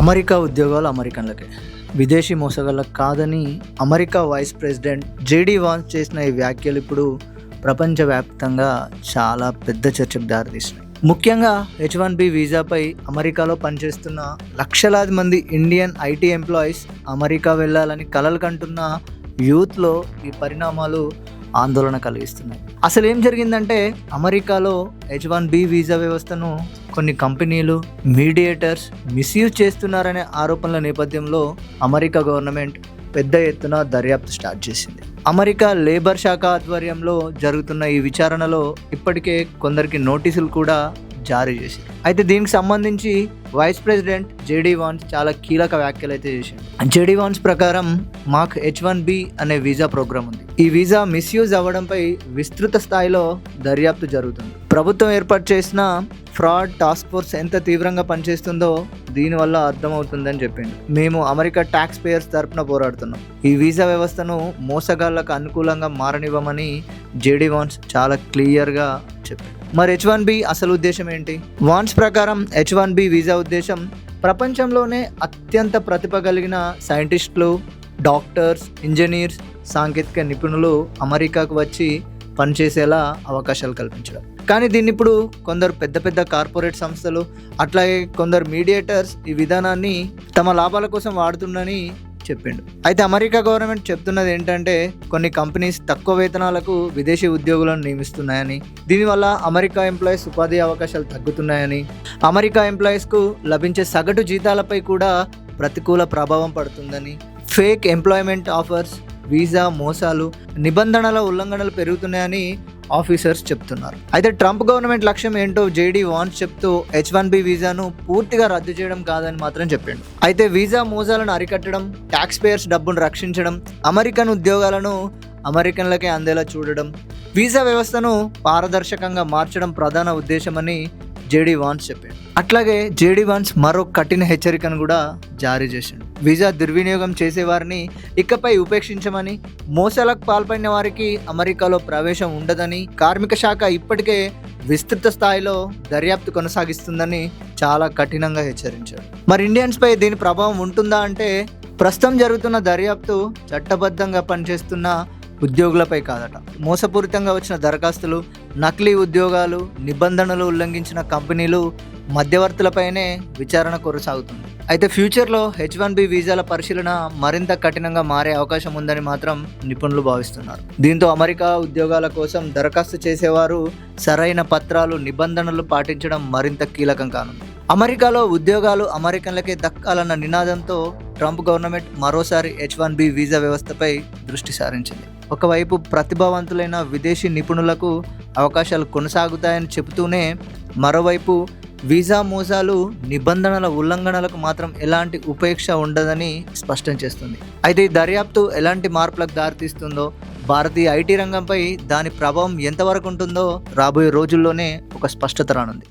America ఉద్యోగాలు అమెరికన్లకే, విదేశీ మోసగాళ్ళకు కాదని America vice president JD Vance చేసిన ఈ వ్యాఖ్యలు ఇప్పుడు ప్రపంచవ్యాప్తంగా చాలా పెద్ద చర్చకు దారితీసినాయి. ముఖ్యంగా H1B వీసాపై అమెరికాలో పనిచేస్తున్న లక్షలాది మంది ఇండియన్ ఐటీ ఎంప్లాయీస్ అమెరికా వెళ్ళాలని కలలు కంటున్న యూత్లో ఈ పరిణామాలు ఆందోళన కలిగిస్తున్నాయి. అసలు ఏం జరిగిందంటే, అమెరికాలో H1B వీసా వ్యవస్థను కొన్ని కంపెనీలు, మీడియేటర్స్ మిస్యూజ్ చేస్తున్నారనే ఆరోపణల నేపథ్యంలో అమెరికా గవర్నమెంట్ పెద్ద ఎత్తున దర్యాప్తు స్టార్ట్ చేసింది. అమెరికా లేబర్ శాఖ ఆధ్వర్యంలో జరుగుతున్న ఈ విచారణలో ఇప్పటికే కొందరికి నోటీసులు కూడా జారీ చేశారు. అయితే దీనికి సంబంధించి వైస్ ప్రెసిడెంట్ జేడీ వాన్స్ చాలా కీలక వ్యాఖ్యలు అయితే చేశారు. జేడీ వాన్స్ ప్రకారం మాకు H1B అనే వీసా ప్రోగ్రామ్ ఉంది. ఈ వీసా మిస్యూజ్ అవ్వడంపై విస్తృత స్థాయిలో దర్యాప్తు జరుగుతుంది. ప్రభుత్వం ఏర్పాటు చేసిన ఫ్రాడ్ టాస్క్ ఫోర్స్ ఎంత తీవ్రంగా పనిచేస్తుందో దీనివల్ల అర్థమవుతుందని చెప్పిండు. మేము అమెరికా ట్యాక్స్ పేయర్స్ తరపున పోరాడుతున్నాం. ఈ వీసా వ్యవస్థను మోసగాళ్లకు అనుకూలంగా మారనివ్వమని జేడీ వాన్స్ చాలా క్లియర్గా చెప్పాడు. మరి H1B అసలు ఉద్దేశం ఏంటి? వాన్స్ ప్రకారం H1B వీసా ఉద్దేశం ప్రపంచంలోనే అత్యంత ప్రతిభ కలిగిన సైంటిస్టులు, డాక్టర్స్, ఇంజనీర్స్, సాంకేతిక నిపుణులు అమెరికాకు వచ్చి పనిచేసేలా అవకాశాలు కల్పించడం. కానీ దీన్ని ఇప్పుడు కొందరు పెద్ద పెద్ద కార్పొరేట్ సంస్థలు, అట్లాగే కొందరు మీడియేటర్స్ ఈ విధానాన్ని తమ లాభాల కోసం వాడుతుందని చెప్పిండు. అయితే అమెరికా గవర్నమెంట్ చెప్తున్నది ఏంటంటే, కొన్ని కంపెనీస్ తక్కువ వేతనాలకు విదేశీ ఉద్యోగులను నియమిస్తున్నాయని, దీనివల్ల అమెరికా ఎంప్లాయీస్ ఉపాధి అవకాశాలు తగ్గుతున్నాయని, అమెరికా ఎంప్లాయీస్కు లభించే సగటు జీతాలపై కూడా ప్రతికూల ప్రభావం పడుతుందని, ఫేక్ ఎంప్లాయ్మెంట్ ఆఫర్స్, వీసా మోసాలు, నిబంధనల ఉల్లంఘనలు పెరుగుతున్నాయని ఆఫీసర్స్ చెప్తున్నారు. అయితే ట్రంప్ గవర్నమెంట్ లక్ష్యం ఏంటో జేడీ వాన్స్ చెప్తూ H1B వీసాను పూర్తిగా రద్దు చేయడం కాదని మాత్రం చెప్పిండు. అయితే వీసా మోసాలను అరికట్టడం, ట్యాక్స్ పేయర్స్ డబ్బును రక్షించడం, అమెరికన్ ఉద్యోగాలను అమెరికన్లకే అందేలా చూడడం, వీసా వ్యవస్థను పారదర్శకంగా మార్చడం ప్రధాన ఉద్దేశమని జేడీ వాన్స్ చెప్పాడు. అట్లాగే జేడీ వాన్స్ మరో కఠిన హెచ్చరికను కూడా జారీ చేశాడు. వీసా దుర్వినియోగం చేసేవారిని ఇకపై ఉపేక్షించమని, మోసాలకు పాల్పడిన వారికి అమెరికాలో ప్రవేశం ఉండదని, కార్మిక శాఖ ఇప్పటికే విస్తృత స్థాయిలో దర్యాప్తు కొనసాగిస్తుందని చాలా కఠినంగా హెచ్చరించాడు. మరి ఇండియన్స్ పై దీని ప్రభావం ఉంటుందా అంటే, ప్రస్తుతం జరుగుతున్న దర్యాప్తు చట్టబద్ధంగా పనిచేస్తున్న ఉద్యోగులపై కాదట. మోసపూరితంగా వచ్చిన దరఖాస్తులు, నకిలీ ఉద్యోగాలు, నిబంధనలు ఉల్లంఘించిన కంపెనీలు, మధ్యవర్తులపైనే విచారణ కొనసాగుతుంది. అయితే ఫ్యూచర్లో H1B వీసాల పరిశీలన మరింత కఠినంగా మారే అవకాశం ఉందని మాత్రం నిపుణులు భావిస్తున్నారు. దీంతో అమెరికా ఉద్యోగాల కోసం దరఖాస్తు చేసేవారు సరైన పత్రాలు, నిబంధనలు పాటించడం మరింత కీలకం కానుంది. అమెరికాలో ఉద్యోగాలు అమెరికన్లకే దక్కాలన్న నినాదంతో ట్రంప్ గవర్నమెంట్ మరోసారి H1B వీసా వ్యవస్థపై దృష్టి సారించింది. ఒకవైపు ప్రతిభావంతులైన విదేశీ నిపుణులకు అవకాశాలు కొనసాగుతాయని చెబుతూనే, మరోవైపు వీసా మోసాలు, నిబంధనల ఉల్లంఘనలకు మాత్రం ఎలాంటి ఉపేక్ష ఉండదని స్పష్టం చేస్తుంది. అయితే ఈ దర్యాప్తు ఎలాంటి మార్పులకు దారితీస్తుందో, భారతీయ ఐటీ రంగంపై దాని ప్రభావం ఎంతవరకు ఉంటుందో రాబోయే రోజుల్లోనే ఒక స్పష్టత రానుంది.